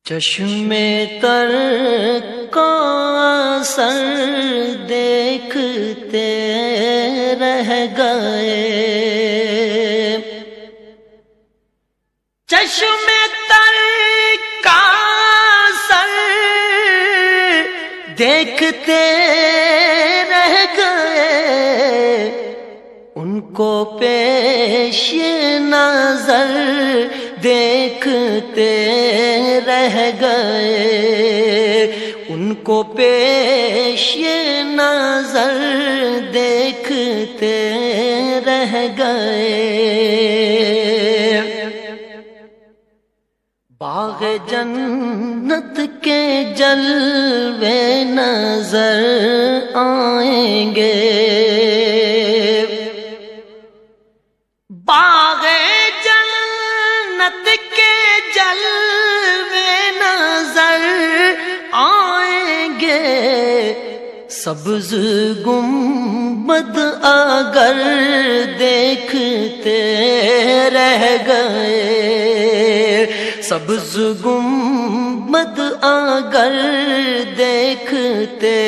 چشم تر کا اثر دیکھتے رہ گئے، چشم تر کا اثر دیکھتے رہ گئے، ان کو پیش نظر دیکھتے رہ گئے، ان کو پیش نظر دیکھتے رہ گئے۔ باغ جنت کے جلوے نظر آئیں گے، باغ جنت کے جلوے نظر آئیں گے، سبز گنبد اگر دیکھتے رہ گئے، سبز گنبد اگر دیکھتے